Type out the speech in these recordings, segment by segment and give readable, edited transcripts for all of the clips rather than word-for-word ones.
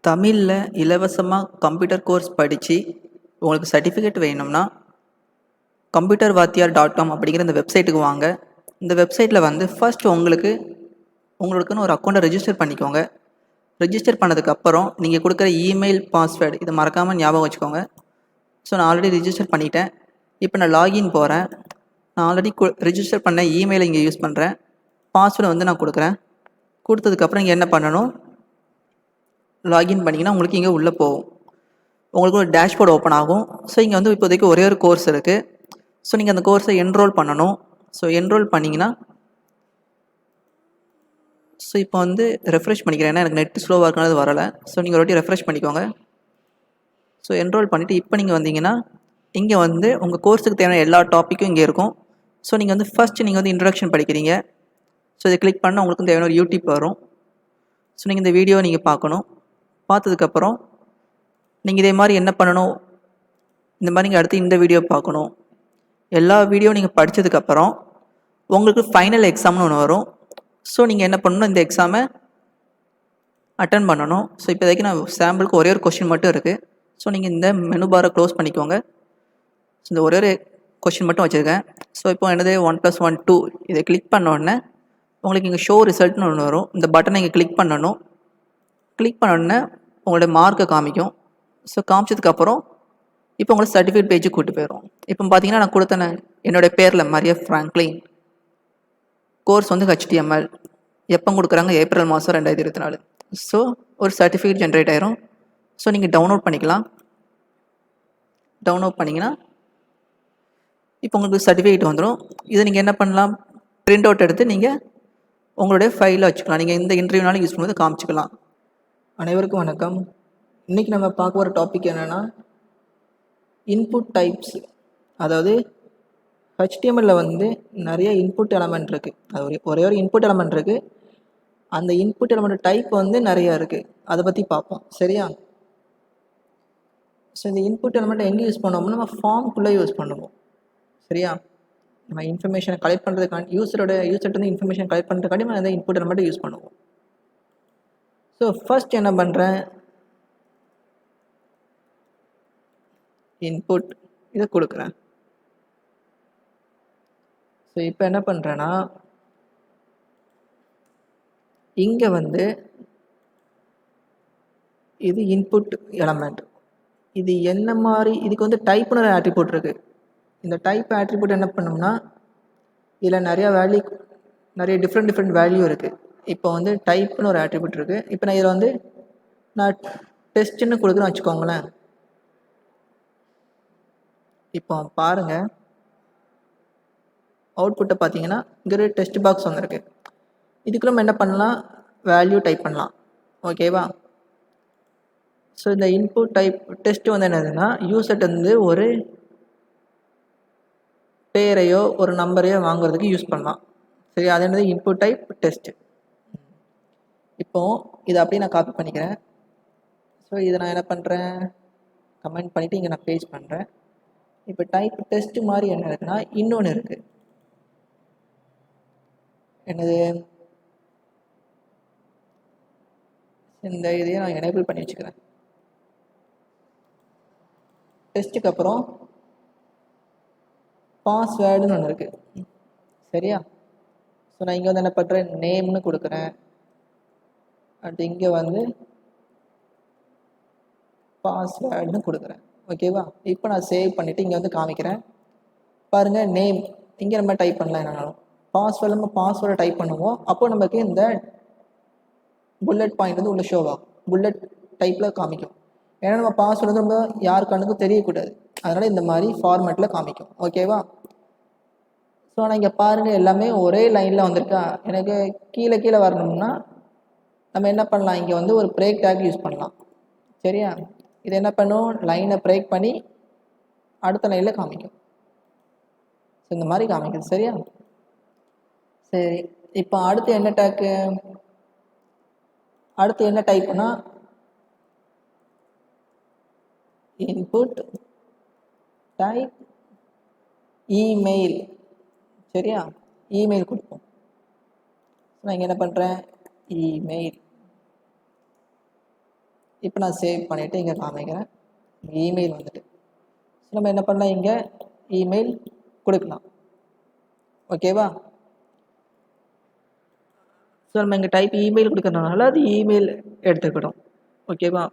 தமிழில் இலவசமாக computer course படித்து உங்களுக்கு சர்டிஃபிகேட் வேணும்னா computervaatiyar.com அப்படிங்கிற இந்த வெப்சைட்டுக்கு வாங்க. இந்த வெப்சைட்டில் வந்து ஃபர்ஸ்ட் உங்களுக்குன்னு ஒரு அக்கௌண்ட்டை ரெஜிஸ்டர் பண்ணிக்கோங்க. ரெஜிஸ்டர் பண்ணதுக்கப்புறம் நீங்கள் கொடுக்குற இமெயில் பாஸ்வேர்டு இதை மறக்காமல் ஞாபகம் வச்சுக்கோங்க. ஸோ நான் ஆல்ரெடி ரெஜிஸ்டர் பண்ணிட்டேன். இப்போ நான் லாகின் போகிறேன். நான் ஆல்ரெடி ரெஜிஸ்டர் பண்ண இமெயிலை இங்கே யூஸ் பண்ணுறேன். பாஸ்வேர்டை வந்து நான் கொடுக்குறேன். கொடுத்ததுக்கப்புறம் இங்கே என்ன பண்ணணும், லாகின் பண்ணிங்கன்னா உங்களுக்கு இங்கே உள்ளே போகும். உங்களுக்கு ஒரு டேஷ்போர்டு ஓப்பன் ஆகும். ஸோ இங்கே வந்து இப்போதைக்கு ஒரே ஒரு கோர்ஸ் இருக்குது. ஸோ நீங்கள் அந்த கோர்ஸை என்ரோல் பண்ணணும். ஸோ என்ரோல் பண்ணிங்கன்னா ஸோ இப்போ வந்து ரெஃப்ரெஷ் பண்ணிக்கிறேன், ஏன்னா எனக்கு நெட் ஸ்லோவாக இருக்கிறது வரலை. ஸோ நீங்கள் ஒரு வாட்டி ரெஃப்ரெஷ் பண்ணிக்கோங்க. ஸோ என்ரோல் பண்ணிவிட்டு இப்போ நீங்கள் வந்தீங்கன்னா இங்கே வந்து உங்கள் கோர்ஸுக்கு தேவையான எல்லா டாப்பிக்கும் இங்கே இருக்கும். ஸோ நீங்கள் வந்து ஃபஸ்ட்டு நீங்கள் வந்து இன்ட்ரடக்ஷன் படிக்கிறீங்க. ஸோ இதை கிளிக் பண்ணால் உங்களுக்கு தேவையான ஒரு யூடியூப் வரும். ஸோ நீங்கள் இந்த வீடியோ நீங்கள் பார்க்கணும். பார்த்ததுக்கப்புறம் நீங்கள் இதே மாதிரி என்ன பண்ணணும், இந்த மாதிரி நீங்கள் அடுத்து இந்த வீடியோ பார்க்கணும். எல்லா வீடியோ நீங்கள் படித்ததுக்கப்புறம் உங்களுக்கு ஃபைனல் எக்ஸாம்னு ஒன்று வரும். ஸோ நீங்கள் என்ன பண்ணணும், இந்த எக்ஸாமை அட்டன் பண்ணணும். ஸோ இப்போதைக்கு நான் சாம்பிளுக்கு ஒரே ஒரு கொஷின் மட்டும் இருக்குது. ஸோ நீங்கள் இந்த மெனு பாரை க்ளோஸ் பண்ணிக்கோங்க. ஸோ இந்த ஒரே ஒரு கொஷின் மட்டும் வச்சுருக்கேன். ஸோ இப்போ என்னது 1+1 2 இதை கிளிக் பண்ண உடனே உங்களுக்கு இங்கே ஷோ ரிசல்ட்னு ஒன்று வரும். இந்த பட்டனை இங்கே கிளிக் பண்ணணும். கிளிக் பண்ண உடனே உங்களுடைய மார்க்கை காமிக்கும். ஸோ காமிச்சதுக்கப்புறம் இப்போ உங்களுக்கு சர்டிஃபிகேட் பேஜுக்கு கூப்பிட்டு போயிடும். இப்போ பார்த்தீங்கன்னா நான் கொடுத்தேன் என்னுடைய பேரில் மரியா ஃப்ராங்க்லின், கோர்ஸ் வந்து HTML, எப்போ கொடுக்குறாங்க, ஏப்ரல் மாதம் 2024. ஸோ ஒரு சர்டிஃபிகேட் ஜென்ரேட் ஆயிரும். ஸோ நீங்கள் டவுன்லோட் பண்ணிக்கலாம். டவுன்லோட் பண்ணிங்கன்னா இப்போ உங்களுக்கு சர்டிஃபிகேட் வந்துடும். இதை நீங்கள் என்ன பண்ணலாம், பிரிண்ட் அவுட் எடுத்து நீங்கள் உங்களுடைய ஃபைலில் வச்சுக்கலாம். நீங்கள் இந்த இன்டர்வியூனாலும் யூஸ் பண்ணும்போது காமிச்சிக்கலாம். அனைவருக்கும் வணக்கம். இன்றைக்கி நம்ம பார்க்க போகிற டாபிக் என்னென்னா இன்புட் டைப்ஸ். அதாவது HTML வந்து நிறைய இன்புட் எலமெண்ட் இருக்குது. அது ஒரே ஒரு இன்புட் எலமெண்ட் இருக்குது. அந்த இன்புட் எலமெண்ட் டைப் வந்து நிறையா இருக்குது. அதை பற்றி பார்ப்போம், சரியா? ஸோ இந்த இன்புட் எலமெண்ட்டை எங்கே யூஸ் பண்ணுவோம்னா நம்ம ஃபார்முக்குள்ளே யூஸ் பண்ணுவோம், சரியா? நம்ம இன்ஃபர்மேஷனை கலெக்ட் பண்ணுறதுக்காண்டி யூசர்கிட்ட இன்ஃபர்மேஷன் கலெக்ட் பண்ணுறதுக்காண்டி நம்ம அந்த இன்புட் எலமெண்ட்டை யூஸ் பண்ணுவோம். ஸோ ஃபர்ஸ்ட் என்ன பண்ணுறேன், இன்புட் இதை கொடுக்குறேன். ஸோ இப்போ என்ன பண்ணுறேன்னா இங்கே வந்து இது இன்புட் எலமெண்ட். இது என்ன மாதிரி, இதுக்கு வந்து டைப்னு ஒரு ஆட்ரிபியூட் இருக்குது. இந்த டைப் ஆட்ரிபியூட் என்ன பண்ணோம்னா இதில் நிறைய டிஃப்ரெண்ட் வேல்யூ இருக்குது. இப்போ வந்து டைப்னு ஒரு ஆட்ரிபியூட் இருக்குது. இப்போ நான் இதில் வந்து நான் டெஸ்ட்டுன்னு கொடுக்குறேன்னு வச்சுக்கோங்களேன். இப்போ பாருங்கள், அவுட்புட்டை பார்த்தீங்கன்னா இங்கே ஒரு டெஸ்ட் பாக்ஸ் வந்துருக்கு. இதுக்கு நம்ம என்ன பண்ணலாம், வேல்யூ டைப் பண்ணலாம், ஓகேவா? ஸோ இந்த இன்புட் டைப் டெஸ்ட்டு வந்து என்னதுன்னா யூசர்கிட்ட வந்து ஒரு பேரையோ ஒரு நம்பரையோ வாங்குறதுக்கு யூஸ் பண்ணலாம், சரி? அது என்னது இன்புட் டைப் டெஸ்ட்டு. இப்போது இதை அப்படியே நான் காப்பி பண்ணிக்கிறேன். ஸோ இதை நான் என்ன பண்ணுறேன், கமெண்ட் பண்ணிவிட்டு இங்கே நான் பேஜ் பண்ணுறேன். இப்போ டைப் டெஸ்ட்டு மாதிரி என்ன இருக்குன்னா இன்னொன்று இருக்குது. என்னது, இந்த இதையும் நான் எனேபிள் பண்ணி வச்சுக்கிறேன். டெஸ்ட்டுக்கு அப்புறம் பாஸ்வேர்டுன்னு ஒன்று இருக்குது, சரியா? ஸோ நான் இங்கே வந்து என்ன பண்ணுறேன், நேம்னு கொடுக்குறேன். அடுத்து இங்கே வந்து பாஸ்வேர்டுன்னு கொடுக்குறேன், ஓகேவா? இப்போ நான் சேவ் பண்ணிவிட்டு இங்கே வந்து காமிக்கிறேன். பாருங்கள், நேம் இங்கே நம்ம டைப் பண்ணலாம். என்னன்னாலும் பாஸ்வேர்டு நம்ம பாஸ்வேர்டை டைப் பண்ணுவோம். அப்போ நமக்கு இந்த புல்லட் பாயிண்ட் வந்து உள்ள ஷோவாகும், புல்லட் டைப்பில் காமிக்கும். ஏன்னா நம்ம பாஸ்வேர்டு வந்து நம்ம யார் கண்ணுக்கும் தெரியக்கூடாது, அதனால் இந்த மாதிரி ஃபார்மேட்டில் காமிக்கும், ஓகேவா? ஸோ ஆனால் இங்கே பாருங்கள், எல்லாமே ஒரே லைனில் வந்திருக்கா. எனக்கு கீழே வரணும்னா நம்ம என்ன பண்ணலாம், இங்கே வந்து ஒரு பிரேக் டேக் யூஸ் பண்ணலாம், சரியா? இது என்ன பண்ணும், லைனை பிரேக் பண்ணி அடுத்த லைனில் காமிக்கும். ஸோ இந்த மாதிரி காமிக்குது, சரியா? சரி, இப்போ அடுத்து என்ன டேக்கு, அடுத்து என்ன டைப்னா இன்புட் டைப் இமெயில், சரியா? இமெயில் கொடுப்போம். நான் இங்கே என்ன பண்ணுறேன், இமெயில். இப்போ நான் சேவ் பண்ணிவிட்டு இங்கே காமிக்கிறேன். இமெயில் வந்துட்டு ஸோ நம்ம என்ன பண்ணலாம், இங்கே இமெயில் கொடுக்கலாம். ஓகேவா? ஸோ நம்ம இங்கே டைப் இமெயில் கொடுக்கறதுனால அது இமெயில் எடுத்துக்கிடும். ஓகேவா?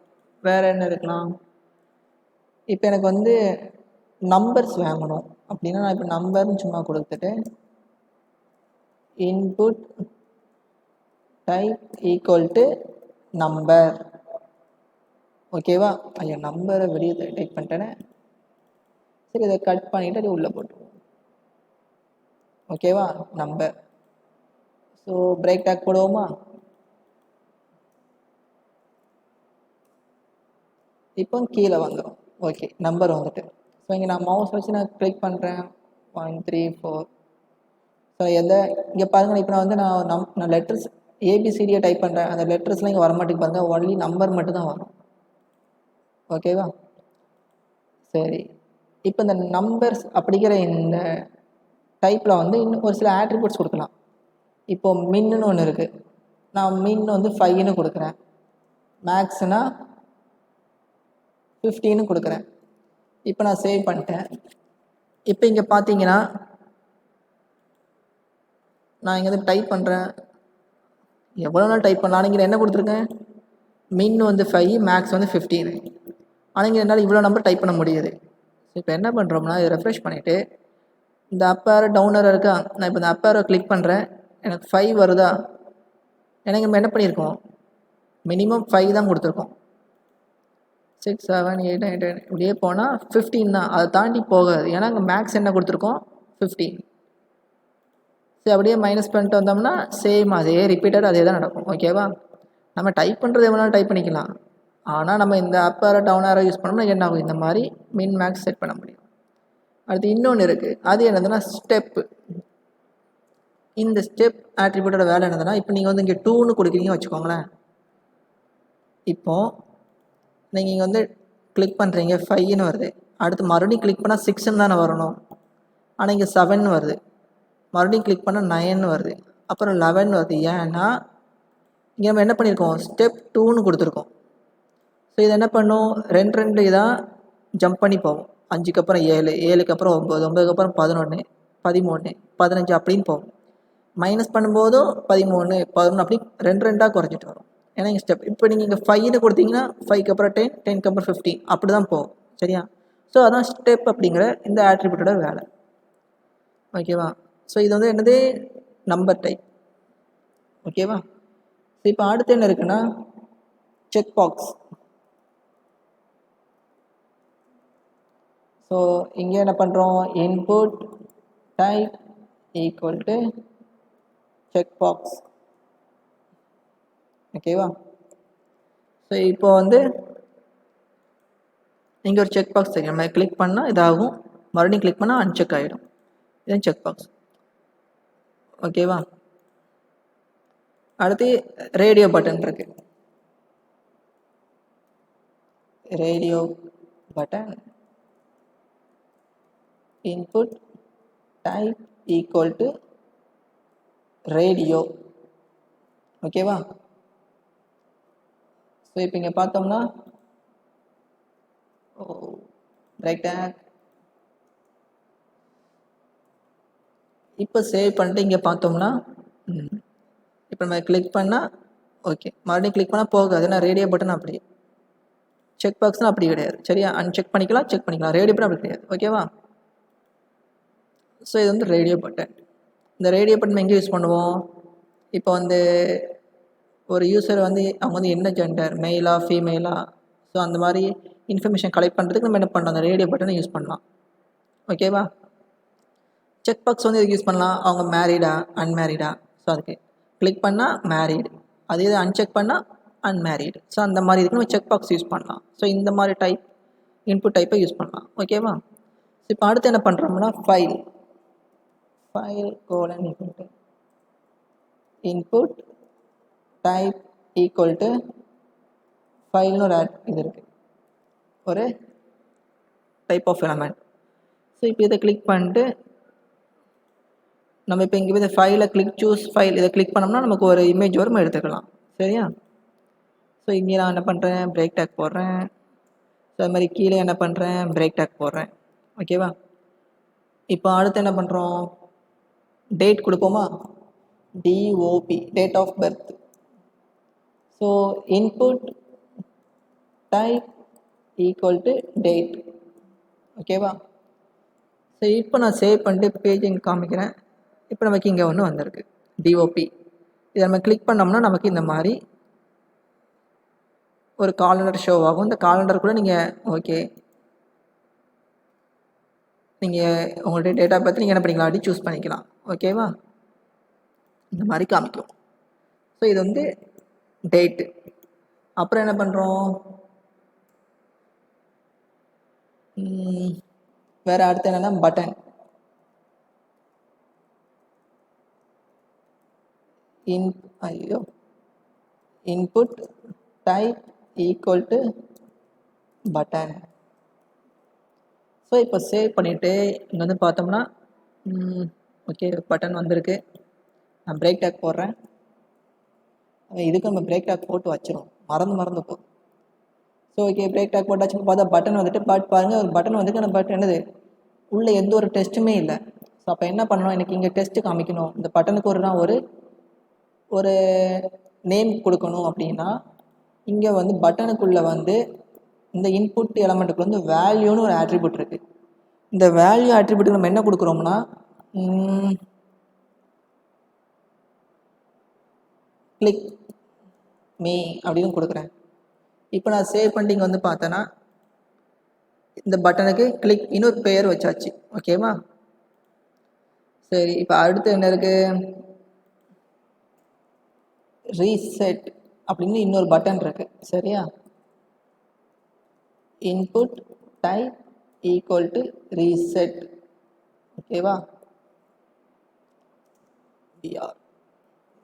வேறு என்ன இருக்கலாம், இப்போ எனக்கு வந்து நம்பர்ஸ் வாங்கணும் அப்படின்னா நான் இப்போ நம்பர்னு சும்மா கொடுத்துட்டு input type equal to number. ஓகேவா? ஐயா நம்பரை வெளியே டைப் பண்ணிட்டேனே. சரி, இதை கட் பண்ணிவிட்டு அது உள்ளே போட்டுருவோம். ஓகேவா? நம்பர். ஸோ பிரேக் டேக் போடுவோமா? இப்போ கீழே வந்துடும். ஓகே, நம்பர் வந்துட்டு. ஸோ இங்கே நான் மவுஸ் வச்சு நான் கிளிக் பண்ணுறேன். 1 3 4. ஸோ இங்கே பாருங்கள், இப்போ நான் வந்து நான் லெட்டர்ஸ் ஏபிசிடியை டைப் பண்ணுறேன். அந்த லெட்டர்ஸ்லாம் இங்கே வரமாட்டேங்க பாருங்கள், ஒன்லி நம்பர் மட்டும் தான் வரும். ஓகேவா? சரி, இப்போ இந்த நம்பர்ஸ் அப்படிங்கிற இந்த டைப்பில் வந்து இன்னும் ஒரு சில ஆட்ரிபியூட்ஸ் கொடுக்கலாம். இப்போது மின்னு ஒன்று இருக்குது. நான் மின் வந்து 5ன்னு கொடுக்குறேன். மேக்ஸ்னா 15ன்னு கொடுக்குறேன். இப்போ நான் சேவ் பண்ணிட்டேன். இப்போ இங்கே பார்த்தீங்கன்னா நான் இங்கே வந்து டைப் பண்ணுறேன். எவ்வளோ நாள் டைப் பண்ணலாம். இங்கே என்ன கொடுத்துருக்கேன், மின் வந்து 5, மேக்ஸ் வந்து 15. ஆனால் இங்கே என்னால் இவ்வளோ நம்பர் டைப் பண்ண முடியுது. இப்போ என்ன பண்ணுறோம்னா, இதை ரெஃப்ரெஷ் பண்ணிவிட்டு இந்த அப் ஆரோ டவுன் ஆரோ இருக்கா, நான் இப்போ இந்த அப் ஆரோ கிளிக் பண்ணுறேன். எனக்கு 5 வருதா? எனக்கு நம்ம என்ன பண்ணியிருக்கோம், மினிமம் 5 தான் கொடுத்துருக்கோம். 6 7 8 9 இப்படியே போனால் 15 தான். அதை தாண்டி போகாது. ஏன்னா அங்கே மேக்ஸ் என்ன கொடுத்துருக்கோம், 15. சரி, அப்படியே மைனஸ் பண்ணிட்டு வந்தோம்னா சேம் அதே ரிப்பீட்டட் அதே தான் நடக்கும். ஓகேவா? நம்ம டைப் பண்ணுறது எவ்வளோ டைப் பண்ணிக்கலாம். ஆனால் நம்ம இந்த அப் ஆரோ டவுன் ஆரோ யூஸ் பண்ணோம்னா என்ன ஆகும், இந்த மாதிரி மின் மேக்ஸ் செட் பண்ண முடியும். அடுத்து இன்னொன்று இருக்குது, அது என்னதுன்னா ஸ்டெப்பு. இந்த ஸ்டெப் ஆட்ரிபியூட்டோட வேலை என்னதுன்னா, இப்போ நீங்கள் வந்து இங்கே 2ன்னு கொடுக்குறீங்கன்னு வச்சுக்கோங்களேன். இப்போது நீங்கள் இங்கே வந்து கிளிக் பண்ணுறீங்க, 5ன்னு வருது. அடுத்து மறுபடியும் கிளிக் பண்ணால் 6ன்னு தானே வரணும். ஆனால் இங்கே 7ன்னு வருது. மறுபடியும் கிளிக் பண்ணால் 9ன்னு வருது. அப்புறம் 11 வருது. ஏன்னா இங்கே நம்ம என்ன பண்ணியிருக்கோம், ஸ்டெப் 2ன்னு கொடுத்துருக்கோம். ஸோ இது என்ன பண்ணும், 2 இதாக ஜம்ப் பண்ணி போகும். 5க்கு அப்புறம் 7, 7க்கு அப்புறம் 9, 9க்கு அப்புறம் 11, 13, 15 அப்படின்னு போகும். மைனஸ் பண்ணும்போதும் 13, 11 அப்படி 2 குறைஞ்சிட்டு வரும். ஏன்னா இங்கே ஸ்டெப் இப்போ நீங்கள் இங்கே 5ன்னு கொடுத்தீங்கன்னா 5க்கு அப்புறம் 10, 10க்கு அப்புறம் 15 அப்படி தான் போகும். சரியா? ஸோ அதான் ஸ்டெப் அப்படிங்கிற இந்த ஆட்ரிபியூட்டோட வேலை. ஓகேவா? ஸோ இது வந்து என்னது, நம்பர் டைப். ஓகேவா? ஸோ இப்போ அடுத்து என்ன இருக்குன்னா செக் பாக்ஸ். ஸோ இங்கே என்ன பண்ணுறோம், input type equal to check box. ஓகேவா? ஸோ இப்போ வந்து இங்கே ஒரு செக் பாக்ஸ் தெரியும். நம்ம கிளிக் பண்ணால் இதாகும், மறுபடியும் கிளிக் பண்ணால் அன்செக் ஆகிடும். இதுதான் செக் பாக்ஸ். ஓகேவா? அடுத்து ரேடியோ பட்டன் இருக்கு. Radio button input type equal to radio. ஓகேவா? ஸோ இப்போ இங்கே பார்த்தோம்னா ரைட் டேக். இப்போ சேவ் பண்ணிட்டு இங்கே பார்த்தோம்னா இப்போ நம்ம கிளிக் பண்ணால் ஓகே, மறுபடியும் கிளிக் பண்ணால் போகாது. ஏன்னா ரேடியோ பட்டன் அப்படி, செக் பாக்ஸ்னால் அப்படி கிடையாது. சரியா? அன்செக் பண்ணிக்கலாம், செக் பண்ணிக்கலாம். ரேடியோ பட்டன் அப்படி கிடையாது. ஓகேவா? ஸோ இது வந்து ரேடியோ பட்டன். இந்த ரேடியோ பட்டன் எங்கே யூஸ் பண்ணுவோம், இப்போ வந்து ஒரு யூசர் வந்து அவங்க வந்து என்ன ஜெண்டர், மெயிலா ஃபீமேலா, ஸோ அந்த மாதிரி இன்ஃபர்மேஷன் கலெக்ட் பண்ணுறதுக்கு நம்ம என்ன பண்ணலாம், அந்த ரேடியோ பட்டனை யூஸ் பண்ணலாம். ஓகேவா? செக் பாக்ஸ் வந்து இதுக்கு யூஸ் பண்ணலாம், அவங்க மேரீடா அன்மேரீடா. ஸோ அதுக்கு கிளிக் பண்ணால் மேரீடு, அதே இது அன்செக் பண்ணால் அன்மேரீடு. ஸோ அந்த மாதிரி இதுக்கு நம்ம செக் பாக்ஸ் யூஸ் பண்ணலாம். ஸோ இந்த மாதிரி டைப் இன்புட் டைப்பை யூஸ் பண்ணலாம். ஓகேவா? ஸோ இப்போ அடுத்து என்ன பண்ணுறோம்னா file colon input type equal to ஃபைல்னு ஒரு இது இருக்குது, ஒரு டைப் ஆஃப் எலமெண்ட். ஸோ இப்போ இதை கிளிக் பண்ணிட்டு நம்ம இப்போ இங்கே இந்த ஃபைலை கிளிக் சூஸ் ஃபைல் இதை கிளிக் பண்ணோம்னா நமக்கு ஒரு இமேஜ் வரும், எடுத்துக்கலாம். சரியா? ஸோ இங்கே நான் என்ன பண்ணுறேன், பிரேக் டேக் போடுறேன். ஸோ அது மாதிரி கீழே என்ன பண்ணுறேன், பிரேக் டேக் போடுறேன். ஓகேவா? இப்போ அடுத்து என்ன பண்ணுறோம், டேட் கொடுப்போமா, DOB, date of birth. So input type equal to date. ஓகேவா? ஸோ இப்போ நான் சேவ் பண்ணிட்டு பேஜ் இங்கே காமிக்கிறேன். இப்போ நமக்கு இங்கே ஒன்று வந்திருக்கு, டிஓபி. இதை நம்ம கிளிக் பண்ணோம்னா நமக்கு இந்த மாதிரி ஒரு காலண்டர் ஷோ ஆகும். இந்த காலண்டருக்குள்ளே நீங்கள் ஓகே நீங்கள் உங்களுடைய டேட்டா பற்றி நீங்கள் என்ன பண்ணிக்கலாம், அப்படி சூஸ் பண்ணிக்கலாம். ஓகேவா? இந்த மாதிரி காமிக்கும். ஸோ இது வந்து டேட்டு. அப்புறம் என்ன பண்ணுறோம், வேறு அடுத்து என்னென்னா button. Input type equal to button. So இப்போ சேவ் பண்ணிவிட்டு இங்கே வந்து பார்த்தோம்னா ஓகே பட்டன் வந்திருக்கு. நான் பிரேக் டேக் போடுறேன். இதுக்கு நம்ம பிரேக் டேக் போட்டு வச்சிரும், மறந்து போ. ஸோ ஓகே பிரேக் டேக் போட்டாச்சு. பார்த்தா பட்டன் வந்துட்டு, பாருங்கள் ஒரு பட்டன் வந்துட்டு, நம்ம பட்டன் என்னது, உள்ளே எந்த ஒரு டெஸ்ட்டுமே இல்லை. ஸோ அப்போ என்ன பண்ணணும், எனக்கு இங்கே டெஸ்ட்டு காமிக்கணும், இந்த பட்டனுக்கு ஒரு நேம் கொடுக்கணும் அப்படின்னா, இங்கே வந்து பட்டனுக்குள்ளே வந்து இந்த இன்புட் எலமெண்ட்டுக்குள்ள வந்து வேல்யூன்னு ஒரு ஆட்ரிபியூட் இருக்குது. இந்த வேல்யூ ஆட்ரிபியூட்டுக்கு நம்ம என்ன கொடுக்குறோம்னா, கிளிக் மீ அப்படின்னு கொடுக்குறேன். இப்போ நான் சேவ் பண்ணிட்டு இங்கே வந்து பார்த்தேன்னா இந்த பட்டனுக்கு கிளிக் இன்னொரு பெயர் வச்சாச்சு. ஓகேவா? சரி, இப்போ அடுத்து என்ன இருக்குது, ரீசெட் அப்படின்னு இன்னொரு பட்டன் இருக்குது. சரியா? Input type equal to reset. ஓகேவா? பிஆர்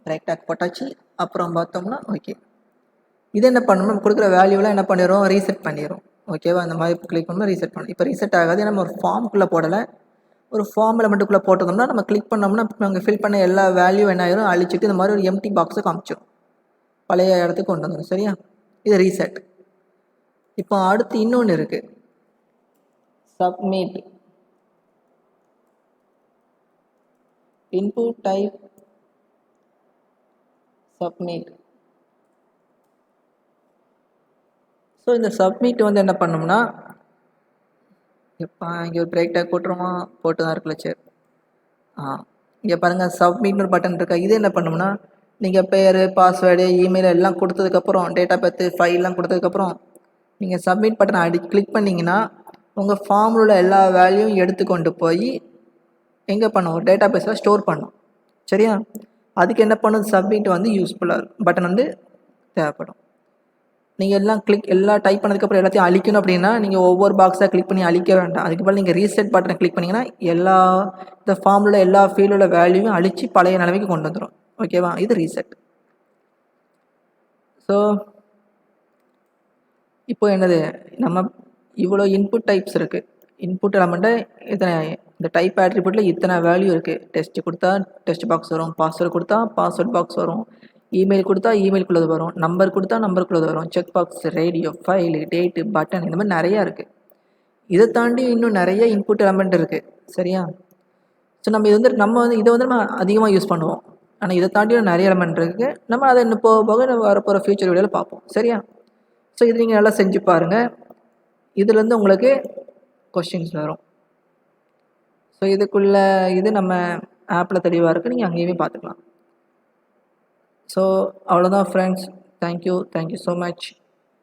பிரேக் டேக் போட்டாச்சு. அப்புறம் பார்த்தோம்னா ஓகே இது என்ன பண்ணணும், நம்ம கொடுக்குற வேல்யூலாம் என்ன பண்ணிடுறோம், ரீசெட் பண்ணிடுறோம். ஓகேவா? அந்த மாதிரி கிளிக் பண்ணால் ரீசெட் பண்ணணும். இப்போ ரீசெட் ஆகாது, நம்ம ஒரு ஃபார்முக்குள்ளே போடலை, ஒரு ஃபார்ம் எலமெண்ட்டுக்குள்ளே போட்டோம்னா நம்ம கிளிக் பண்ணோம்னா நாங்கள் ஃபில் பண்ண எல்லா வேல்யூ என்ன ஆயிரும், அழிச்சிட்டு இந்த மாதிரி ஒரு எம்டி பாக்ஸை காமிச்சிடும், பழைய இடத்துக்கு கொண்டு வந்துடும். சரியா? இது ரீசெட். இப்போ அடுத்து இன்னொன்று இருக்குது, submit. Input type submit. So இந்த சப்மிட் வந்து என்ன பண்ணோம்னா, இப்போ இங்கே ஒரு பிரேக் டேக் போட்டுருமா, போட்டு தான் இருக்குல்ல. சரி, இங்கே பாருங்கள் சப்மிட்னு ஒரு பட்டன் இருக்கா. இது என்ன பண்ணோம்னா, நீங்கள் பேர், பாஸ்வேர்டு, இமெயில் எல்லாம் கொடுத்ததுக்கப்புறம், டேட்டா பற்றி ஃபைல்லாம் கொடுத்ததுக்கப்புறம் நீங்கள் சப்மிட் பட்டனை கிளிக் பண்ணிங்கன்னா உங்கள் ஃபார்மில் உள்ள எல்லா வேல்யூவும் எடுத்து கொண்டு போய் எங்கே பண்ணும், ஒரு டேட்டா பேஸில் ஸ்டோர் பண்ணும். சரியா? அதுக்கு என்ன பண்ணும், சப்மிட் வந்து யூஸ்ஃபுல்லாக இருக்கும், பட்டன் வந்து தேவைப்படும். நீங்கள் எல்லாம் டைப் பண்ணதுக்கப்புறம் எல்லாத்தையும் அழிக்கணும் அப்படின்னா நீங்கள் ஒவ்வொரு பாக்ஸாக கிளிக் பண்ணி அழிக்க வேண்டாம். அதுக்கு பதில் நீங்கள் ரீசெட் பட்டனை கிளிக் பண்ணிங்கன்னா இந்த ஃபார்மில் எல்லா ஃபீல்டோட வேல்யூவும் அழித்து பழைய நிலைமைக்கு கொண்டு வந்துடும். ஓகேவா? இது ரீசெட். ஸோ இப்போ என்னது, நம்ம இவ்வளோ இன்புட் டைப்ஸ் இருக்குது. இன்புட் எலமெண்ட்டை இந்த டைப் ஆட்ரிபியூட்டில் இத்தனை வேல்யூ இருக்குது. டெஸ்ட் கொடுத்தா டெஸ்ட் பாக்ஸ் வரும், பாஸ்வேர்டு கொடுத்தா பாஸ்வேர்ட் பாக்ஸ் வரும், இமெயில் கொடுத்தா இமெயிலுக்குள்ளது வரும், நம்பர் கொடுத்தா நம்பருக்குள்ளது வரும், check box, radio, file, date, button, இந்த மாதிரி நிறையா இருக்குது. இதை தாண்டி இன்னும் நிறைய இன்புட் எலமெண்ட் இருக்குது. சரியா? ஸோ நம்ம இதை வந்து நம்ம அதிகமாக யூஸ் பண்ணுவோம். ஆனால் இதை தாண்டி நிறைய எலமெண்ட் இருக்குது. நம்ம அதை இன்னும் போக நம்ம வரப்போகிற ஃபியூச்சர் வீடியோவில் பார்ப்போம். சரியா? ஸோ இது நீங்கள் நல்லா செஞ்சு பாருங்கள். இதுலேருந்து உங்களுக்கு கொஸ்டின்ஸ் வரும். ஸோ இது நம்ம ஆப்பில் தெளிவாக இருக்குது, நீங்கள் அங்கேயுமே பார்த்துக்கலாம். ஸோ அவ்வளோதான் ஃப்ரெண்ட்ஸ். Thank you so much.